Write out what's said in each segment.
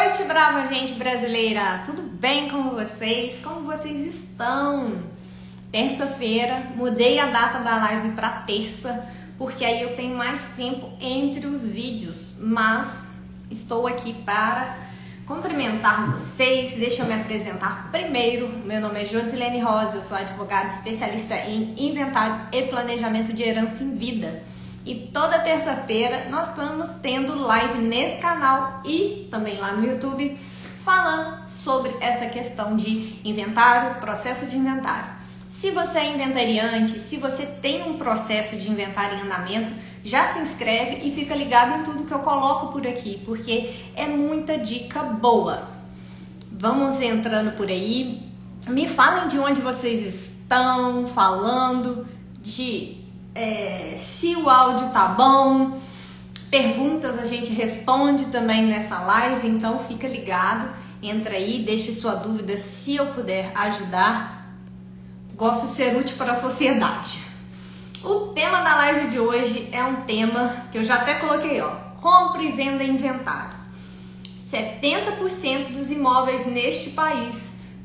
noite, brava gente brasileira! Tudo bem com vocês? Como vocês estão? Terça-feira, mudei a data da live para terça, porque aí eu tenho mais tempo entre os vídeos, mas estou aqui para cumprimentar vocês. Deixa eu me apresentar primeiro. Meu nome é Josilene Rosa, eu sou advogada especialista em inventário e planejamento de herança em vida. E toda terça-feira nós estamos tendo live nesse canal e também lá no YouTube falando sobre essa questão de inventário, processo de inventário. Se você é inventariante, se você tem um processo de inventário em andamento, já se inscreve e fica ligado em tudo que eu coloco por aqui, porque é muita dica boa. Vamos entrando por aí. Me falem de onde vocês estão falando, de se o áudio tá bom. Perguntas a gente responde também nessa live, então fica ligado, entra aí, deixe sua dúvida, se eu puder ajudar, gosto de ser útil para a sociedade. O tema da live de hoje é um tema que eu já até coloquei, ó, compra e venda inventário. 70% dos imóveis neste país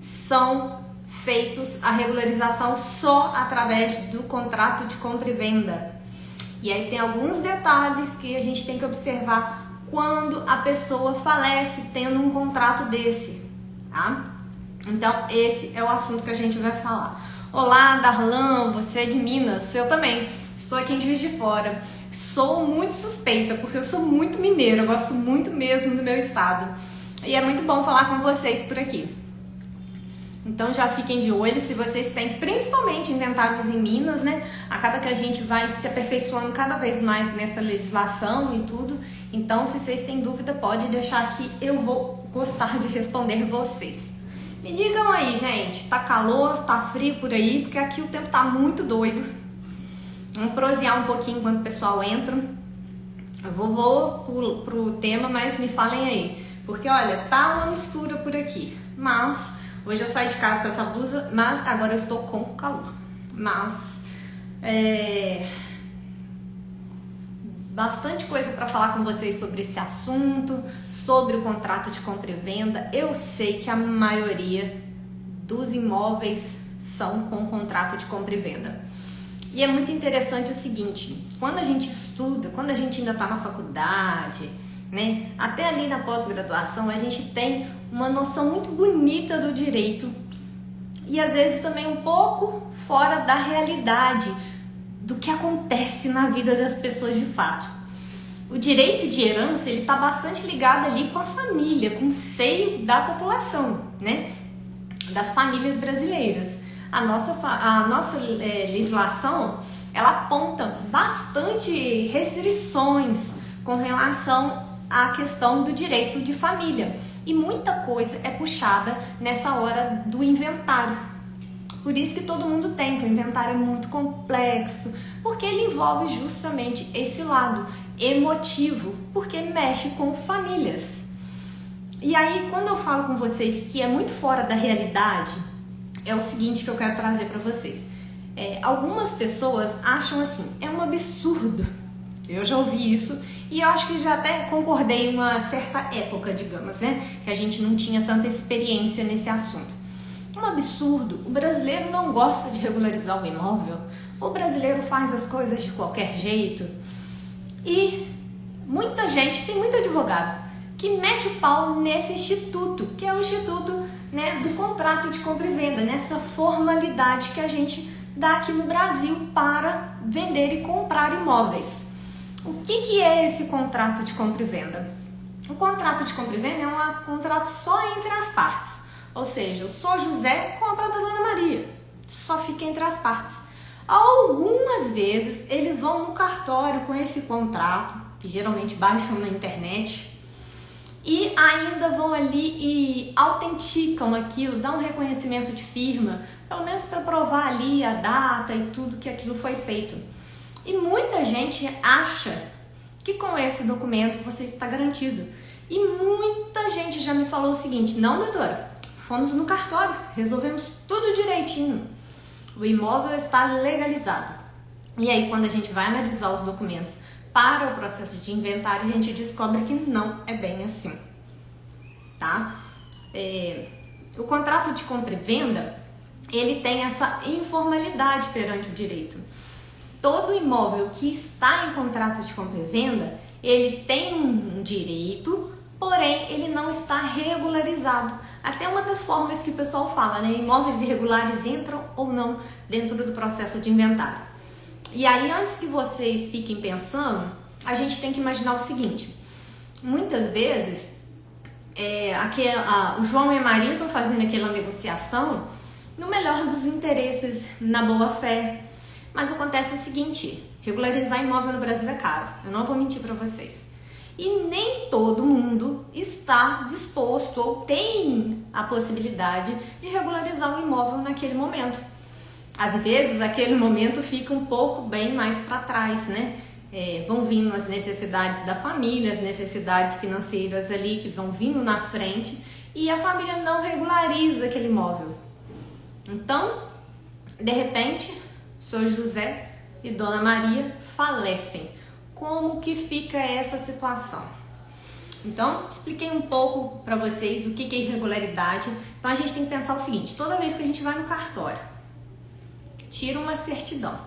são feitos a regularização só através do contrato de compra e venda. E aí tem alguns detalhes que a gente tem que observar quando a pessoa falece tendo um contrato desse, tá? Então esse é o assunto que a gente vai falar. Olá, Darlan, você é de Minas, eu também. Estou aqui em Juiz de Fora. Sou muito suspeita porque eu sou muito mineira, eu gosto muito mesmo do meu estado. E é muito bom falar com vocês por aqui. Então já fiquem de olho se vocês têm principalmente inventários em Minas, né? Acaba que a gente vai se aperfeiçoando cada vez mais nessa legislação e tudo. Então, se vocês têm dúvida, pode deixar aqui, eu vou gostar de responder vocês. Me digam aí, gente, tá calor, tá frio por aí? Porque aqui o tempo tá muito doido. Vamos prosear um pouquinho enquanto o pessoal entra. Eu vou pro tema, mas me falem aí. Porque, olha, tá uma mistura por aqui, mas hoje eu saí de casa com essa blusa, mas agora eu estou com calor. Mas bastante coisa para falar com vocês sobre esse assunto, sobre o contrato de compra e venda. Eu sei que a maioria dos imóveis são com contrato de compra e venda. E é muito interessante o seguinte, quando a gente estuda, quando a gente ainda está na faculdade, né, até ali na pós-graduação, a gente tem uma noção muito bonita do direito e às vezes também um pouco fora da realidade do que acontece na vida das pessoas de fato. O direito de herança, ele está bastante ligado ali com a família, com o seio da população, né, das famílias brasileiras. A nossa legislação, ela aponta bastante restrições com relação à questão do direito de família. E muita coisa é puxada nessa hora do inventário. Por isso que todo mundo tem, que o inventário é muito complexo, porque ele envolve justamente esse lado emotivo, porque mexe com famílias. E aí, quando eu falo com vocês que é muito fora da realidade, é o seguinte que eu quero trazer para vocês. Algumas pessoas acham assim, é um absurdo. Eu já ouvi isso e eu acho que já até concordei em uma certa época, digamos, né? Que a gente não tinha tanta experiência nesse assunto. É um absurdo. O brasileiro não gosta de regularizar o imóvel. O brasileiro faz as coisas de qualquer jeito. E muita gente, tem muito advogado, que mete o pau nesse instituto, que é o instituto, né, do contrato de compra e venda, nessa formalidade que a gente dá aqui no Brasil para vender e comprar imóveis. O que é esse contrato de compra e venda? O contrato de compra e venda é um contrato só entre as partes. Ou seja, eu sou José, compra da Dona Maria. Só fica entre as partes. Algumas vezes eles vão no cartório com esse contrato, que geralmente baixam na internet, e ainda vão ali e autenticam aquilo, dão um reconhecimento de firma, pelo menos para provar ali a data e tudo que aquilo foi feito. E muita gente acha que com esse documento você está garantido. E muita gente já me falou o seguinte, não, doutora, fomos no cartório, resolvemos tudo direitinho. O imóvel está legalizado. E aí, quando a gente vai analisar os documentos para o processo de inventário, a gente descobre que não é bem assim. tá? O contrato de compra e venda, ele tem essa informalidade perante o direito. Todo imóvel que está em contrato de compra e venda, ele tem um direito, porém ele não está regularizado. Até uma das formas que o pessoal fala, né? Imóveis irregulares entram ou não dentro do processo de inventário. E aí, antes que vocês fiquem pensando, a gente tem que imaginar o seguinte: muitas vezes o João e a Maria estão fazendo aquela negociação no melhor dos interesses, na boa fé. Mas acontece o seguinte: regularizar imóvel no Brasil é caro, eu não vou mentir para vocês. E nem todo mundo está disposto ou tem a possibilidade de regularizar um imóvel naquele momento. Às vezes, aquele momento fica um pouco bem mais para trás, né? Vão vindo as necessidades da família, as necessidades financeiras ali que vão vindo na frente e a família não regulariza aquele imóvel. Então, de repente, Sr. José e Dona Maria falecem. Como que fica essa situação? Então, expliquei um pouco para vocês o que é irregularidade. Então, a gente tem que pensar o seguinte: toda vez que a gente vai no cartório, tira uma certidão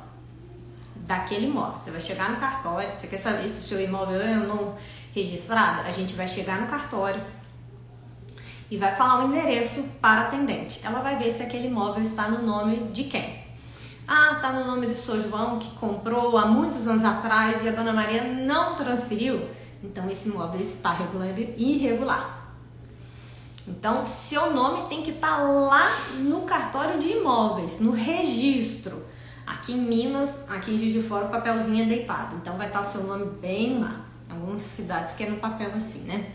daquele imóvel. Você vai chegar no cartório, você quer saber se o seu imóvel é ou não registrado? A gente vai chegar no cartório e vai falar o endereço para a atendente. Ela vai ver se aquele imóvel está no nome de quem. Está no nome do Sr. João, que comprou há muitos anos atrás e a Dona Maria não transferiu. Então, esse imóvel está irregular. Então, seu nome tem que estar lá no cartório de imóveis, no registro. Aqui em Minas, aqui em Juiz de Fora, o papelzinho é deitado. Então, vai estar seu nome bem lá. Em algumas cidades que é no papel assim, né?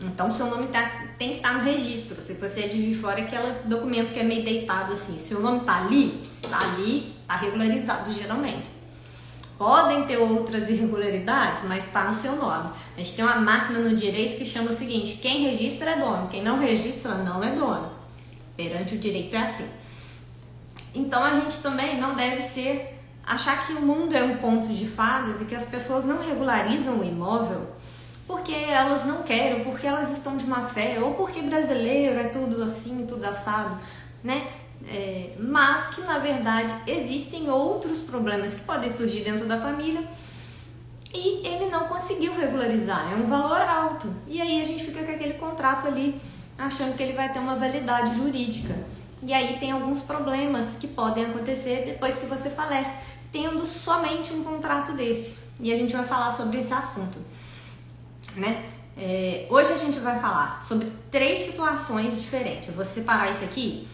Então, seu nome tem que estar no registro. Se você é de Juiz de Fora, é aquele documento que é meio deitado assim. Seu nome está ali? Está ali, está regularizado geralmente. Podem ter outras irregularidades, mas está no seu nome. A gente tem uma máxima no direito que chama o seguinte: quem registra é dono, quem não registra não é dono. Perante o direito é assim. Então, a gente também não deve achar que o mundo é um conto de fadas e que as pessoas não regularizam o imóvel porque elas não querem, porque elas estão de má fé, ou porque brasileiro é tudo assim, tudo assado, né? Mas que na verdade existem outros problemas que podem surgir dentro da família e ele não conseguiu regularizar, é um valor alto, e aí a gente fica com aquele contrato ali achando que ele vai ter uma validade jurídica, e aí tem alguns problemas que podem acontecer depois que você falece, tendo somente um contrato desse, e a gente vai falar sobre esse assunto, né? Hoje a gente vai falar sobre 3 situações diferentes. Eu vou separar isso aqui,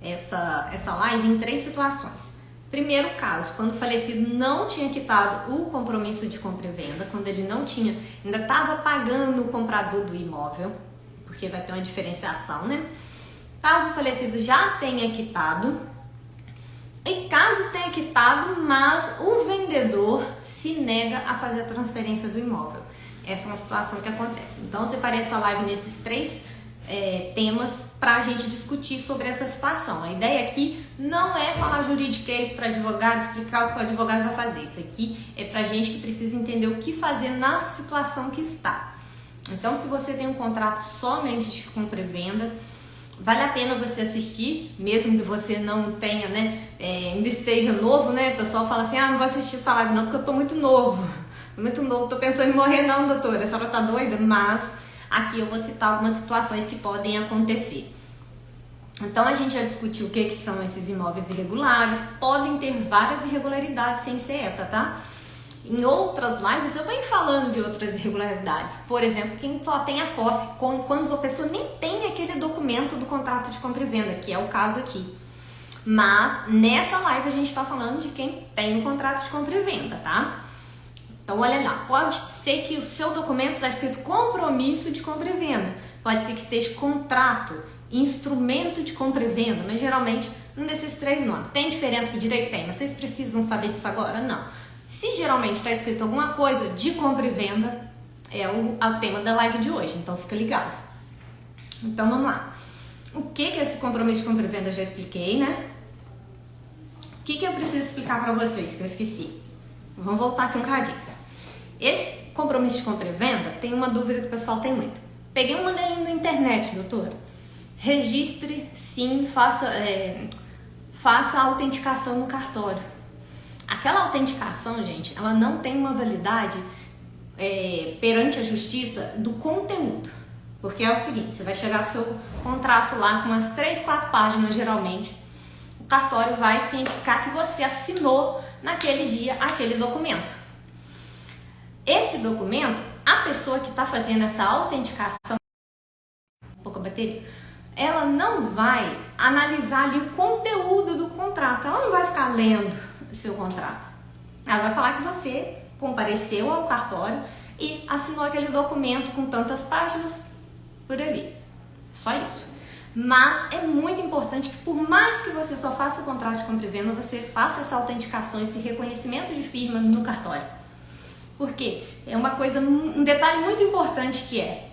essa live, em 3 situações. Primeiro caso, quando o falecido não tinha quitado o compromisso de compra e venda, quando ele não tinha, ainda estava pagando o comprador do imóvel, porque vai ter uma diferenciação, né? Caso o falecido já tenha quitado, e caso tenha quitado, mas o vendedor se nega a fazer a transferência do imóvel. Essa é uma situação que acontece. Então, eu separei essa live nesses 3 temas para a gente discutir sobre essa situação. A ideia aqui não é falar juridiquês para advogado, explicar o que o advogado vai fazer. Isso aqui é para gente que precisa entender o que fazer na situação que está. Então, se você tem um contrato somente de compra e venda, vale a pena você assistir, mesmo que você não tenha, né, ainda esteja novo, né? O pessoal fala assim: não vou assistir essa live não, porque eu tô muito novo. Muito novo, tô pensando em morrer não, doutora, a senhora tá doida? Mas aqui eu vou citar algumas situações que podem acontecer. Então, a gente já discutiu o que são esses imóveis irregulares. Podem ter várias irregularidades sem ser essa, tá? Em outras lives eu venho falando de outras irregularidades. Por exemplo, quem só tem a posse quando a pessoa nem tem aquele documento do contrato de compra e venda, que é o caso aqui. Mas nessa live a gente tá falando de quem tem o contrato de compra e venda, tá? Então, olha lá, pode ser que o seu documento está escrito compromisso de compra e venda, pode ser que esteja contrato, instrumento de compra e venda, mas geralmente um desses 3 nomes. Tem diferença para o direito? Tem, mas vocês precisam saber disso agora? Não. Se geralmente está escrito alguma coisa de compra e venda, é o tema da live de hoje, então fica ligado. Então, vamos lá. O que é esse compromisso de compra e venda? Eu já expliquei, né? O que eu preciso explicar para vocês, que eu esqueci? Vamos voltar aqui um cadinho. Esse compromisso de compra e venda tem uma dúvida que o pessoal tem muito. Peguei um modelinho na internet, doutora. Registre, sim, faça a autenticação no cartório. Aquela autenticação, gente, ela não tem uma validade perante a justiça do conteúdo. Porque é o seguinte, você vai chegar com o seu contrato lá com umas 3, 4 páginas, geralmente. O cartório vai cientificar que você assinou naquele dia aquele documento. Esse documento, a pessoa que está fazendo essa autenticação, pouca bateria, ela não vai analisar ali o conteúdo do contrato. Ela não vai ficar lendo o seu contrato. Ela vai falar que você compareceu ao cartório e assinou aquele documento com tantas páginas por ali. Só isso. Mas é muito importante que, por mais que você só faça o contrato de compra e venda, você faça essa autenticação, esse reconhecimento de firma no cartório. Porque é uma coisa, um detalhe muito importante que é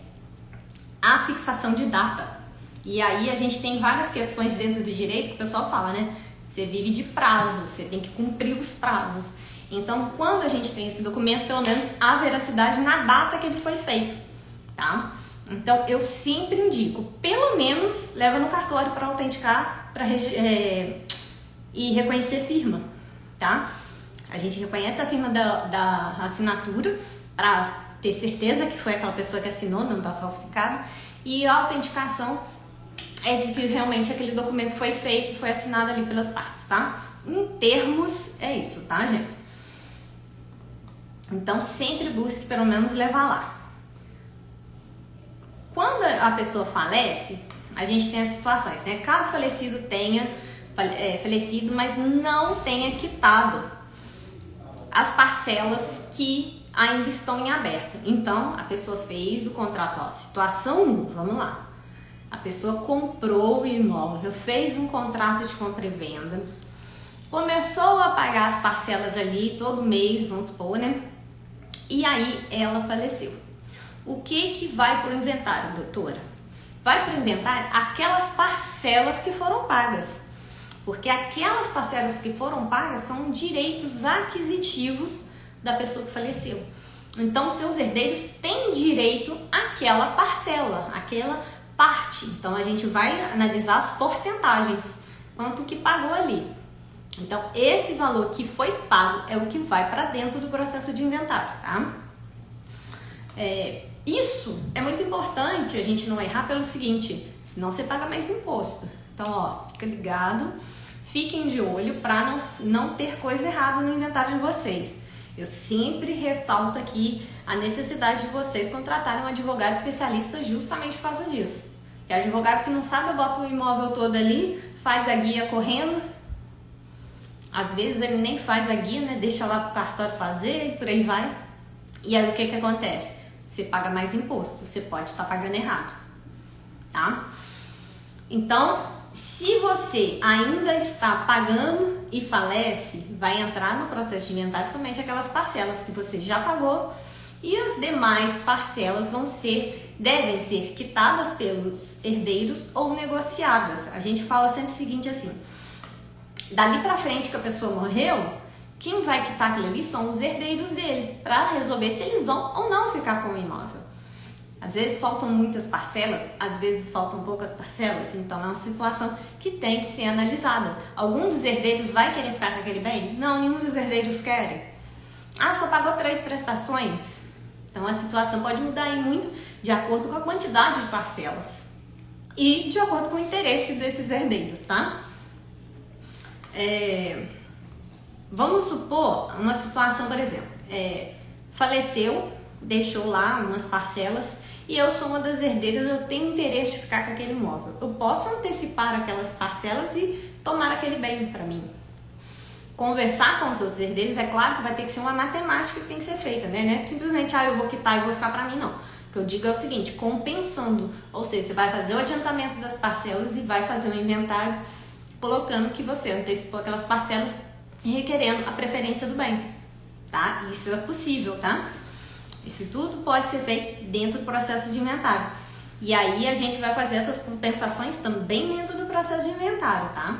a fixação de data. E aí a gente tem várias questões dentro do direito que o pessoal fala, né? Você vive de prazo, você tem que cumprir os prazos. Então, quando a gente tem esse documento, pelo menos há veracidade na data que ele foi feito, tá? Então, eu sempre indico, pelo menos, leva no cartório para autenticar e reconhecer firma, tá? A gente reconhece a firma da assinatura para ter certeza que foi aquela pessoa que assinou, não está falsificado. E a autenticação é de que realmente aquele documento foi feito e foi assinado ali pelas partes, tá? Em termos, é isso, tá, gente? Então, sempre busque pelo menos levar lá. Quando a pessoa falece, a gente tem as situações, né? Caso o falecido tenha falecido, mas não tenha quitado as parcelas que ainda estão em aberto. Então, a pessoa fez o contrato, ó, situação 1, vamos lá. A pessoa comprou o imóvel, fez um contrato de compra e venda, começou a pagar as parcelas ali todo mês, vamos supor, né? E aí ela faleceu. O que vai para o inventário, doutora? Vai para o inventário aquelas parcelas que foram pagas. Porque aquelas parcelas que foram pagas são direitos aquisitivos da pessoa que faleceu. Então, seus herdeiros têm direito àquela parcela, àquela parte. Então, a gente vai analisar as porcentagens, quanto que pagou ali. Então, esse valor que foi pago é o que vai para dentro do processo de inventário, tá? Isso é muito importante a gente não errar pelo seguinte, senão você paga mais imposto. Então, ó, fica ligado, fiquem de olho para não ter coisa errada no inventário de vocês. Eu sempre ressalto aqui a necessidade de vocês contratarem um advogado especialista justamente por causa disso. Que advogado que não sabe, bota o imóvel todo ali, faz a guia correndo. Às vezes ele nem faz a guia, né? Deixa lá pro cartório fazer e por aí vai. E aí o que acontece? Você paga mais imposto, você pode estar pagando errado, tá? Então, se você ainda está pagando e falece, vai entrar no processo de inventário somente aquelas parcelas que você já pagou e as demais parcelas devem ser quitadas pelos herdeiros ou negociadas. A gente fala sempre o seguinte assim, dali pra frente que a pessoa morreu, quem vai quitar aquilo ali são os herdeiros dele, para resolver se eles vão ou não ficar com o imóvel. Às vezes faltam muitas parcelas, às vezes faltam poucas parcelas, então é uma situação que tem que ser analisada. Algum dos herdeiros vai querer ficar com aquele bem? Não, nenhum dos herdeiros querem. Ah, só pagou 3 prestações? Então a situação pode mudar aí muito de acordo com a quantidade de parcelas e de acordo com o interesse desses herdeiros, tá? Vamos supor uma situação, por exemplo, faleceu, deixou lá umas parcelas e eu sou uma das herdeiras, eu tenho interesse de ficar com aquele imóvel. Eu posso antecipar aquelas parcelas e tomar aquele bem para mim. Conversar com os outros herdeiros, é claro que vai ter que ser uma matemática que tem que ser feita, né? Não é simplesmente, eu vou quitar e vou ficar para mim, não. O que eu digo é o seguinte, compensando, ou seja, você vai fazer o adiantamento das parcelas e vai fazer um inventário colocando que você antecipou aquelas parcelas requerendo a preferência do bem, tá? Isso é possível, tá? Isso tudo pode ser feito dentro do processo de inventário. E aí a gente vai fazer essas compensações também dentro do processo de inventário, tá?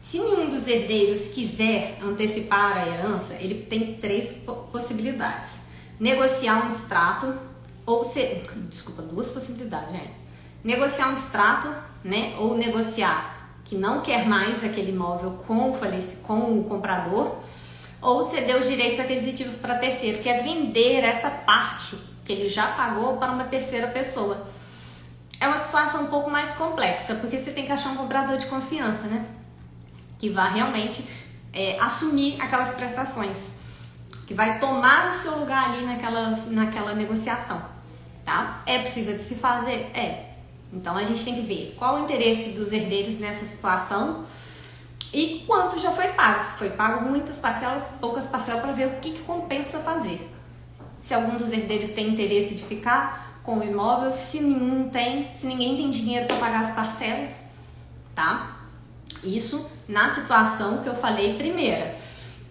Se nenhum dos herdeiros quiser antecipar a herança, ele tem 3 possibilidades. Negociar um extrato, ou desculpa, duas possibilidades, gente. Negociar um distrato, né? Ou negociar que não quer mais aquele imóvel com o comprador, ou ceder os direitos aquisitivos para terceiro, que é vender essa parte que ele já pagou para uma terceira pessoa. É uma situação um pouco mais complexa, porque você tem que achar um comprador de confiança, né? Que vai realmente assumir aquelas prestações, que vai tomar o seu lugar ali naquela negociação, tá? É possível de se fazer? É. Então a gente tem que ver qual o interesse dos herdeiros nessa situação e quanto já foi pago. Se foi pago muitas parcelas, poucas parcelas, para ver o que compensa fazer. Se algum dos herdeiros tem interesse de ficar com o imóvel, se nenhum tem, se ninguém tem dinheiro para pagar as parcelas, tá? Isso na situação que eu falei primeira.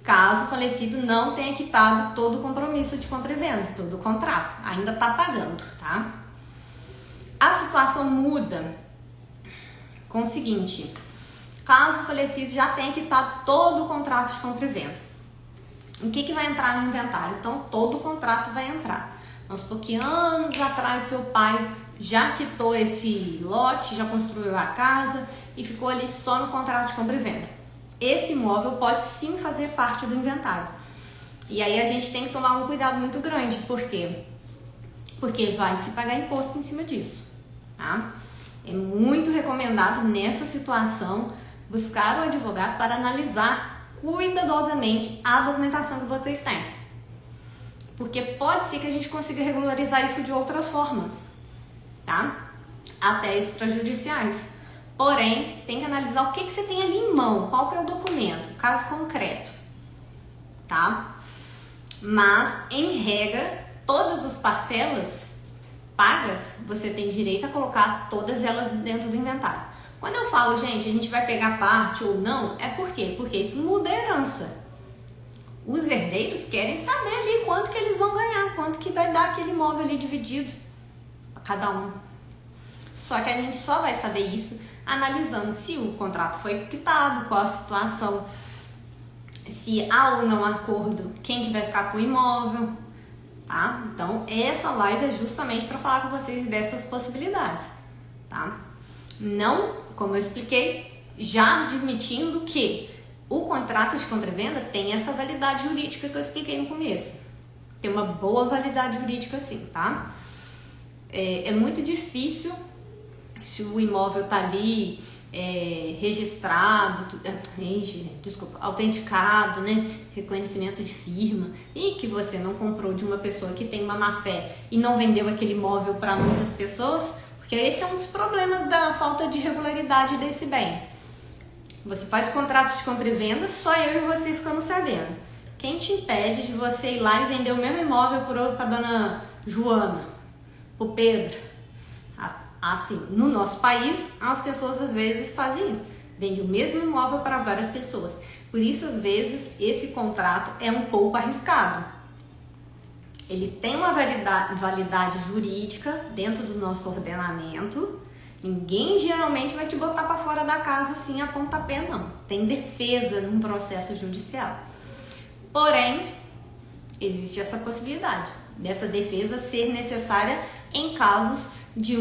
Caso o falecido não tenha quitado todo o compromisso de compra e venda, todo o contrato, ainda está pagando, tá? A situação muda com o seguinte: caso o falecido já tenha quitado todo o contrato de compra e venda, o que vai entrar no inventário? Então, todo o contrato vai entrar. Vamos supor que anos atrás seu pai já quitou esse lote, já construiu a casa e ficou ali só no contrato de compra e venda. Esse imóvel pode sim fazer parte do inventário. E aí a gente tem que tomar um cuidado muito grande. Por quê? Porque vai se pagar imposto em cima disso, tá? É muito recomendado nessa situação buscar um advogado para analisar cuidadosamente a documentação que vocês têm. Porque pode ser que a gente consiga regularizar isso de outras formas, tá? Até extrajudiciais. Porém, tem que analisar o que você tem ali em mão, qual que é o documento, caso concreto, tá? Mas, em regra, todas as parcelas pagas, você tem direito a colocar todas elas dentro do inventário. Quando eu falo, gente, a gente vai pegar parte ou não, é por quê? Porque isso muda a herança. Os herdeiros querem saber ali quanto que eles vão ganhar, quanto que vai dar aquele imóvel ali dividido a cada um. Só que a gente só vai saber isso analisando se o contrato foi quitado, qual a situação, se há ou não acordo, quem que vai ficar com o imóvel, tá? Então, essa live é justamente para falar com vocês dessas possibilidades, tá? Não, como eu expliquei, já admitindo que o contrato de compra e venda tem essa validade jurídica que eu expliquei no começo. Tem uma boa validade jurídica sim, tá? É muito difícil, se o imóvel tá ali registrado, autenticado, né? Reconhecimento de firma, e que você não comprou de uma pessoa que tem uma má fé e não vendeu aquele imóvel para muitas pessoas, porque esse é um dos problemas da falta de regularidade desse bem. Você faz contrato de compra e venda, só eu e você ficamos sabendo. Quem te impede de você ir lá e vender o mesmo imóvel para dona Joana, pro Pedro? Assim, no nosso país, as pessoas às vezes fazem isso. Vende o mesmo imóvel para várias pessoas. Por isso, às vezes, esse contrato é um pouco arriscado. Ele tem uma validade jurídica dentro do nosso ordenamento. Ninguém geralmente vai te botar para fora da casa assim a pontapé, não. Tem defesa num processo judicial. Porém, existe essa possibilidade dessa defesa ser necessária em casos de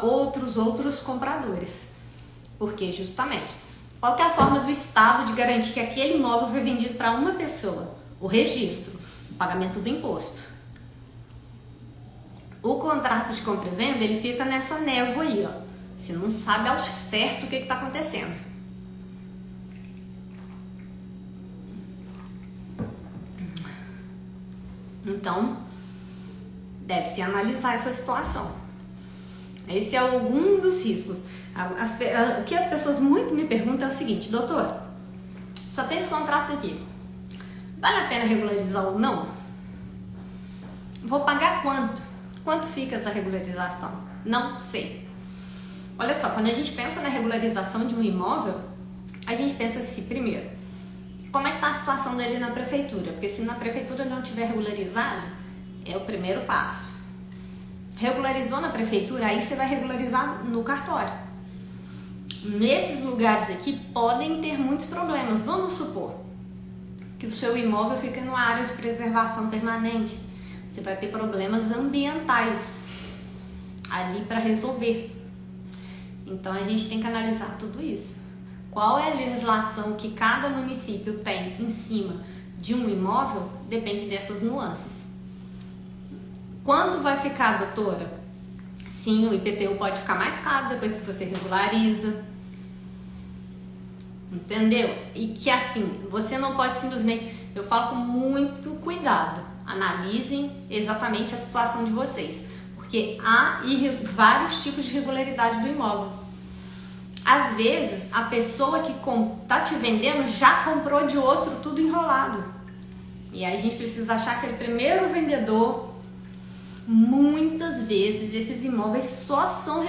outros compradores. Porque justamente, qual que é a forma do Estado de garantir que aquele imóvel foi vendido para uma pessoa? O registro, o pagamento do imposto. O contrato de compra e venda, ele fica nessa névoa aí, ó. Você não sabe ao certo o que está acontecendo. Então, deve-se analisar essa situação. Esse é algum dos riscos. O que as pessoas muito me perguntam é o seguinte: doutor, só tem esse contrato aqui, vale a pena regularizar ou não? Vou pagar quanto? Quanto fica essa regularização? Não sei. Olha só, quando a gente pensa na regularização de um imóvel, a gente pensa assim, primeiro, como é que está a situação dele na prefeitura? Porque se na prefeitura não tiver regularizado, é o primeiro passo. Regularizou na prefeitura, aí você vai regularizar no cartório. Nesses lugares aqui podem ter muitos problemas. Vamos supor que o seu imóvel fica numa área de preservação permanente. você vai ter problemas ambientais ali para resolver. Então a gente tem que analisar tudo isso. Qual é a legislação que cada município tem em cima de um imóvel? Depende dessas nuances. Quanto vai ficar, doutora? Sim, o IPTU pode ficar mais caro depois que você regulariza. Entendeu? E que assim, você não pode simplesmente... Eu falo com muito cuidado. Analisem exatamente a situação de vocês. Porque há vários tipos de irregularidade do imóvel. Às vezes, a pessoa que tá te vendendo já comprou de outro tudo enrolado. E aí a gente precisa achar aquele primeiro vendedor. Muitas vezes, esses imóveis só são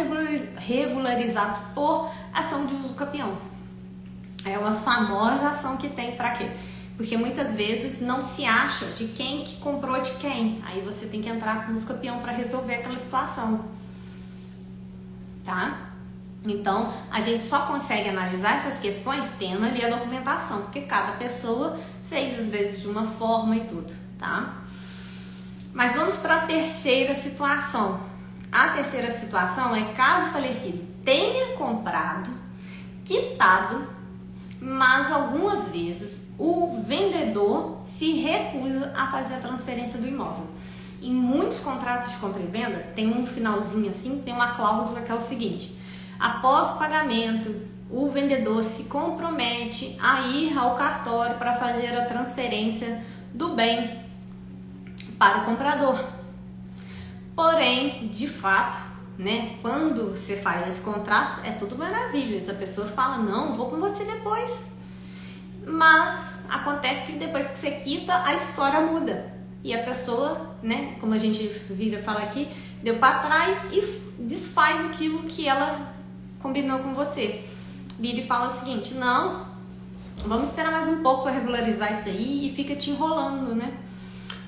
regularizados por ação de uso capião. É uma famosa ação que tem para quê? Porque muitas vezes não se acha de quem que comprou de quem. Aí você tem que entrar com o uso capião para resolver aquela situação. Tá? Então, a gente só consegue analisar essas questões tendo ali a documentação, porque cada pessoa fez às vezes de uma forma e tudo, tá? Mas vamos para a terceira situação. A terceira situação é caso o falecido tenha comprado, quitado, mas algumas vezes o vendedor se recusa a fazer a transferência do imóvel. Em muitos contratos de compra e venda tem um finalzinho assim, tem uma cláusula que é o seguinte: após o pagamento, o vendedor se compromete a ir ao cartório para fazer a transferência do bem para o comprador. Porém, de fato, né, quando você faz esse contrato, é tudo maravilha. Essa pessoa fala, não, vou com você depois. Mas acontece que depois que você quita, a história muda. E a pessoa, né, como a gente fala aqui, deu para trás e desfaz aquilo que ela combinou com você. Vira e fala o seguinte: não, vamos esperar mais um pouco para regularizar isso aí, e fica te enrolando, né?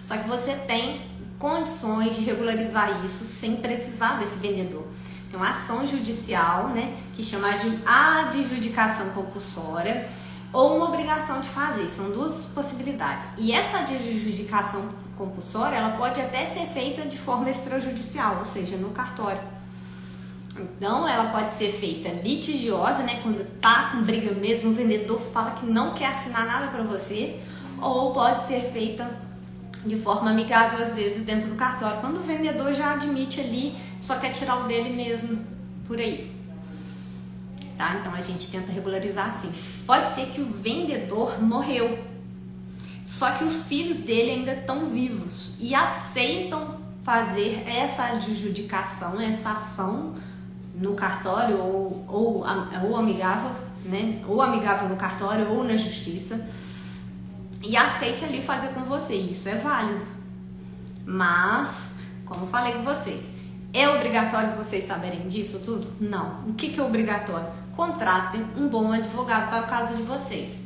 Só que você tem condições de regularizar isso sem precisar desse vendedor. Tem uma ação judicial, né, que chama de adjudicação compulsória ou uma obrigação de fazer. São duas possibilidades. E essa adjudicação compulsória, ela pode até ser feita de forma extrajudicial, ou seja, no cartório. Então, ela pode ser feita litigiosa, né, quando tá com briga mesmo, o vendedor fala que não quer assinar nada para você, ou pode ser feita de forma amigável, às vezes, dentro do cartório, quando o vendedor já admite ali, só quer tirar o dele mesmo por aí. Tá? Então, a gente tenta regularizar assim. Pode ser que o vendedor morreu, só que os filhos dele ainda estão vivos e aceitam fazer essa adjudicação, essa ação no cartório ou amigável, né? Ou amigável no cartório ou na justiça, e aceite ali fazer com você. Isso é válido. Mas, como falei com vocês, é obrigatório vocês saberem disso tudo? Não. O que é obrigatório? Contratem um bom advogado para o caso de vocês.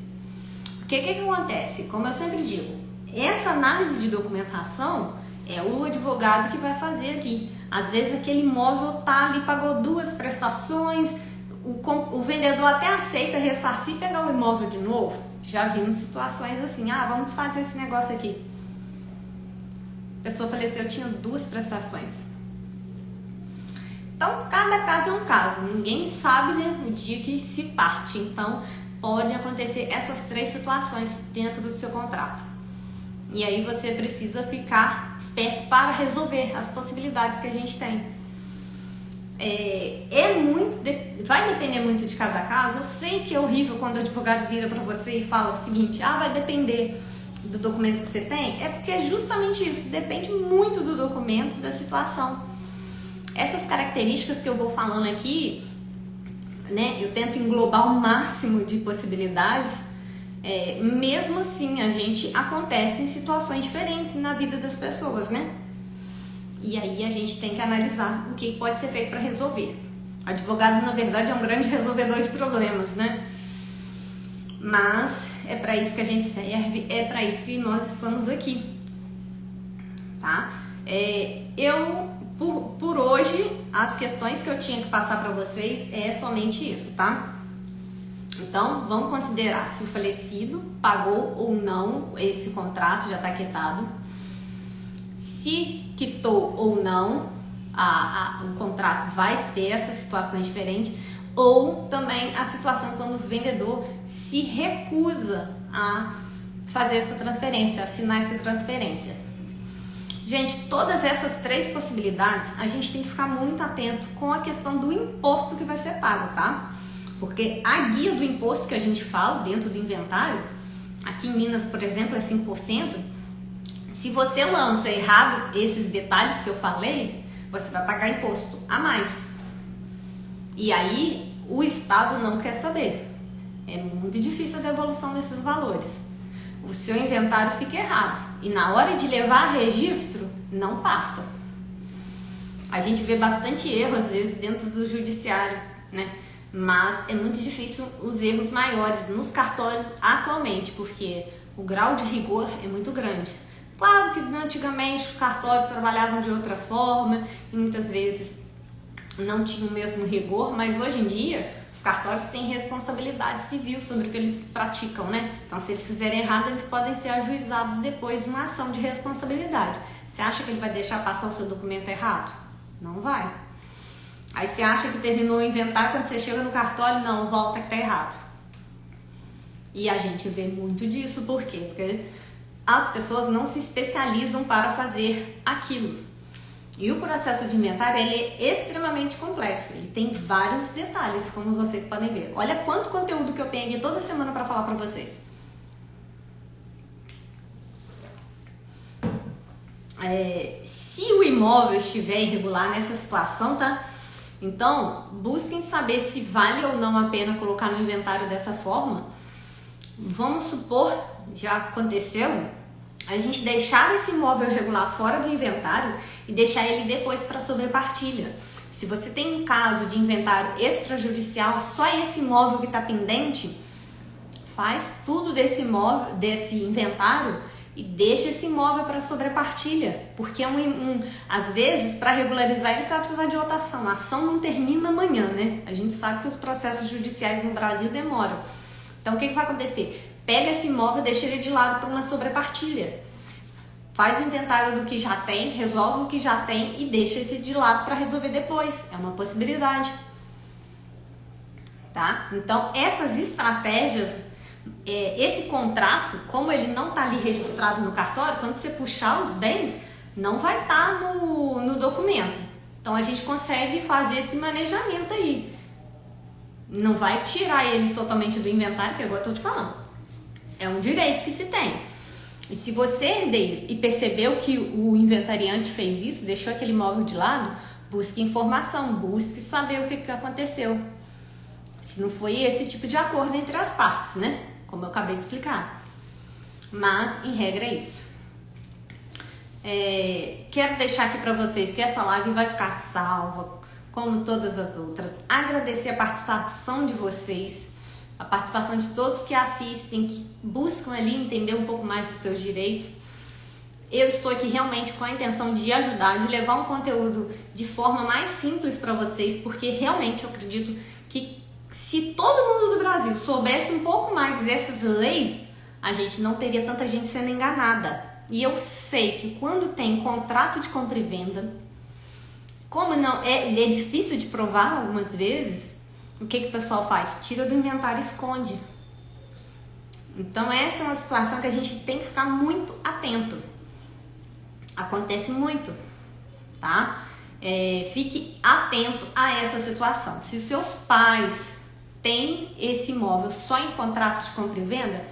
Porque o que acontece? Como eu sempre digo, essa análise de documentação é o advogado que vai fazer aqui. Às vezes aquele imóvel tá ali, pagou 2 prestações, o vendedor até aceita ressarcir e pegar o imóvel de novo. Já vimos situações assim, vamos fazer esse negócio aqui. A pessoa faleceu, tinha 2 prestações. Então, cada caso é um caso. Ninguém sabe, né, o dia que se parte. Então, pode acontecer essas 3 situações dentro do seu contrato. E aí você precisa ficar esperto para resolver as possibilidades que a gente tem. Vai depender muito de caso a caso. Eu sei que é horrível quando o advogado vira para você e fala o seguinte: vai depender do documento que você tem. É porque é justamente isso, depende muito do documento, da situação. Essas características que eu vou falando aqui, né, eu tento englobar o máximo de possibilidades. Mesmo assim, a gente acontece em situações diferentes na vida das pessoas, né? E aí a gente tem que analisar o que pode ser feito para resolver. O advogado, na verdade, é um grande resolvedor de problemas, né? Mas é para isso que a gente serve, é para isso que nós estamos aqui, tá? Por hoje, as questões que eu tinha que passar para vocês é somente isso, tá? Então, vamos considerar se o falecido pagou ou não esse contrato, já está quitado. se quitou ou não, o contrato vai ter essas situações diferentes, ou também a situação quando o vendedor se recusa a fazer essa transferência, assinar essa transferência. Gente, todas essas 3 possibilidades, a gente tem que ficar muito atento com a questão do imposto que vai ser pago, tá? Porque a guia do imposto que a gente fala dentro do inventário, aqui em Minas, por exemplo, é 5%. Se você lança errado esses detalhes que eu falei, você vai pagar imposto a mais. E aí, o Estado não quer saber. É muito difícil a devolução desses valores. O seu inventário fica errado. E na hora de levar a registro, não passa. A gente vê bastante erro, às vezes, dentro do judiciário, né? Mas é muito difícil os erros maiores nos cartórios atualmente, porque o grau de rigor é muito grande. Claro que antigamente os cartórios trabalhavam de outra forma e muitas vezes não tinham o mesmo rigor, mas hoje em dia os cartórios têm responsabilidade civil sobre o que eles praticam, né? Então, se eles fizerem errado, eles podem ser ajuizados depois de uma ação de responsabilidade. Você acha que ele vai deixar passar o seu documento errado? Não vai. Aí você acha que terminou o inventário, quando você chega no cartório, não, volta que tá errado. E a gente vê muito disso, por quê? Porque as pessoas não se especializam para fazer aquilo. E o processo de inventário, ele é extremamente complexo. Ele tem vários detalhes, como vocês podem ver. Olha quanto conteúdo que eu tenho aqui toda semana para falar para vocês. Se o imóvel estiver irregular nessa situação, tá? Então, busquem saber se vale ou não a pena colocar no inventário dessa forma. Vamos supor, já aconteceu, a gente deixar esse imóvel irregular fora do inventário e deixar ele depois para sobrepartilha. Se você tem um caso de inventário extrajudicial, só esse imóvel que está pendente, faz tudo desse inventário e deixa esse imóvel para sobrepartilha, porque às vezes para regularizar ele você vai precisar de votação. A ação não termina amanhã, né? A gente sabe que os processos judiciais no Brasil demoram. Então o que vai acontecer? Pega esse imóvel, deixa ele de lado para uma sobrepartilha. Faz o inventário do que já tem, resolve o que já tem e deixa esse de lado para resolver depois. É uma possibilidade. Tá? Então essas estratégias, esse contrato, como ele não está ali registrado no cartório, quando você puxar os bens, não vai estar no documento. Então a gente consegue fazer esse manejamento aí. Não vai tirar ele totalmente do inventário, que agora eu estou te falando. É um direito que se tem. E se você herdeiro e percebeu que o inventariante fez isso, deixou aquele imóvel de lado, busque informação, busque saber o que aconteceu. Se não foi esse tipo de acordo entre as partes, né? Como eu acabei de explicar. Mas, em regra, é isso. Quero deixar aqui para vocês que essa live vai ficar salva, como todas as outras. Agradecer a participação de vocês, a participação de todos que assistem, que buscam ali entender um pouco mais dos seus direitos. Eu estou aqui realmente com a intenção de ajudar, de levar um conteúdo de forma mais simples para vocês, porque realmente eu acredito que se todo mundo do Brasil soubesse um pouco mais dessas leis, a gente não teria tanta gente sendo enganada. E eu sei que quando tem contrato de compra e venda, como não ele é difícil de provar algumas vezes, o que o pessoal faz? Tira do inventário e esconde. Então essa é uma situação que a gente tem que ficar muito atento. Acontece muito, tá? Fique atento a essa situação. Se os seus pais têm esse imóvel só em contrato de compra e venda,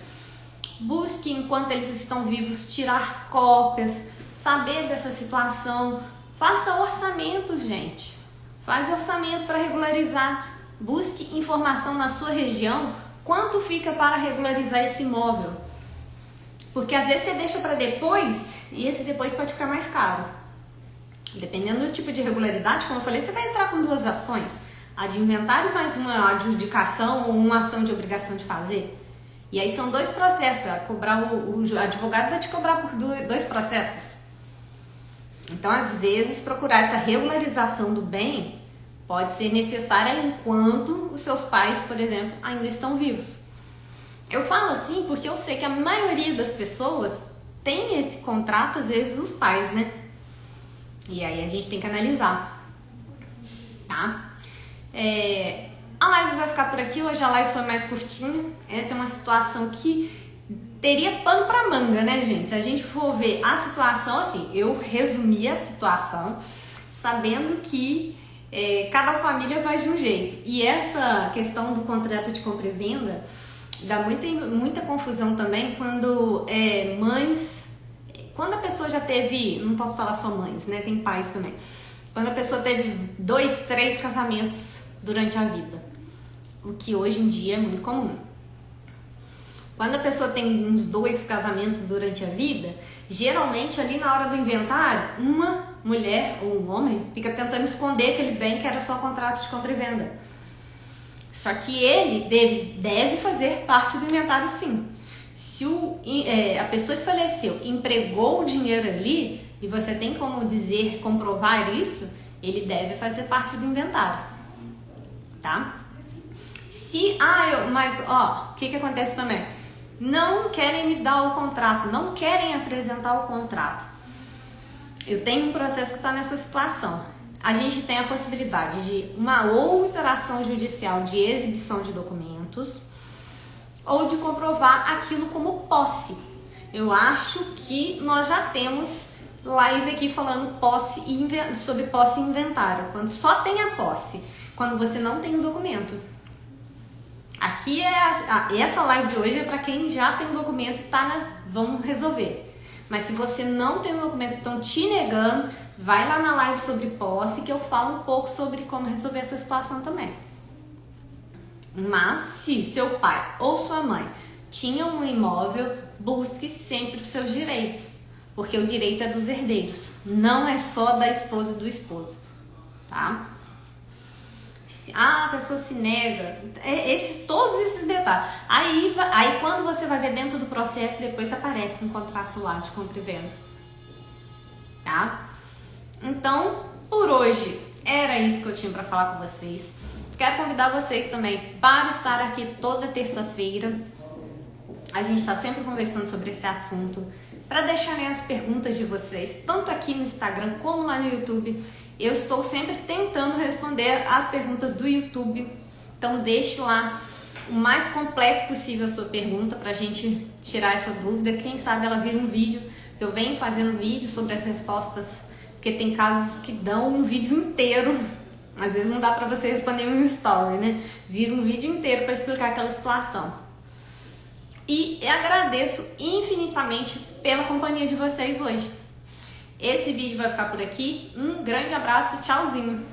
busque, enquanto eles estão vivos, tirar cópias, saber dessa situação. Faça orçamentos, gente. Faz orçamento para regularizar. Busque informação na sua região, quanto fica para regularizar esse imóvel. Porque às vezes você deixa para depois e esse depois pode ficar mais caro. Dependendo do tipo de irregularidade, como eu falei, você vai entrar com 2 ações. A de inventário mais uma adjudicação ou uma ação de obrigação de fazer. E aí são 2 processos. O advogado vai te cobrar por 2 processos. Então, às vezes, procurar essa regularização do bem pode ser necessária enquanto os seus pais, por exemplo, ainda estão vivos. Eu falo assim porque eu sei que a maioria das pessoas tem esse contrato, às vezes, os pais, né? E aí a gente tem que analisar, tá? A live vai ficar por aqui. Hoje a live foi mais curtinha. Essa é uma situação que teria pano pra manga, né, gente? Se a gente for ver a situação, assim, eu resumi a situação sabendo que cada família faz de um jeito. E essa questão do contrato de compra e venda dá muita confusão também quando mães... Quando a pessoa já teve... Não posso falar só mães, né? Tem pais também. Quando a pessoa teve 2, 3 casamentos durante a vida. O que hoje em dia é muito comum. Quando a pessoa tem uns 2 casamentos durante a vida, geralmente ali na hora do inventário, uma mulher ou um homem fica tentando esconder aquele bem que era só contrato de compra e venda. Só que ele deve fazer parte do inventário, sim. Se a pessoa que faleceu empregou o dinheiro ali e você tem como comprovar isso, ele deve fazer parte do inventário, tá? Mas o que acontece também? Não querem me dar o contrato, não querem apresentar o contrato. Eu tenho um processo que está nessa situação. A gente tem a possibilidade de uma outra ação judicial de exibição de documentos ou de comprovar aquilo como posse. Eu acho que nós já temos live aqui falando sobre posse e inventário, quando só tem a posse, quando você não tem o documento. Aqui essa live de hoje é para quem já tem o documento e vamos resolver. Mas se você não tem o documento e estão te negando, vai lá na live sobre posse que eu falo um pouco sobre como resolver essa situação também. Mas se seu pai ou sua mãe tinham um imóvel, busque sempre os seus direitos, porque o direito é dos herdeiros, não é só da esposa e do esposo, tá? A pessoa se nega, todos esses detalhes. Aí quando você vai ver dentro do processo, depois aparece um contrato lá de compra e venda, tá? Então, por hoje, era isso que eu tinha para falar com vocês. Quero convidar vocês também para estar aqui toda terça-feira. A gente está sempre conversando sobre esse assunto, para deixarem as perguntas de vocês, tanto aqui no Instagram como lá no YouTube. Eu estou sempre tentando responder as perguntas do YouTube, então deixe lá o mais completo possível a sua pergunta para a gente tirar essa dúvida. Quem sabe ela vira um vídeo, que eu venho fazendo vídeo sobre as respostas, porque tem casos que dão um vídeo inteiro. Às vezes não dá para você responder um story, né? Vira um vídeo inteiro para explicar aquela situação. E eu agradeço infinitamente pela companhia de vocês hoje. Esse vídeo vai ficar por aqui. Um grande abraço, tchauzinho!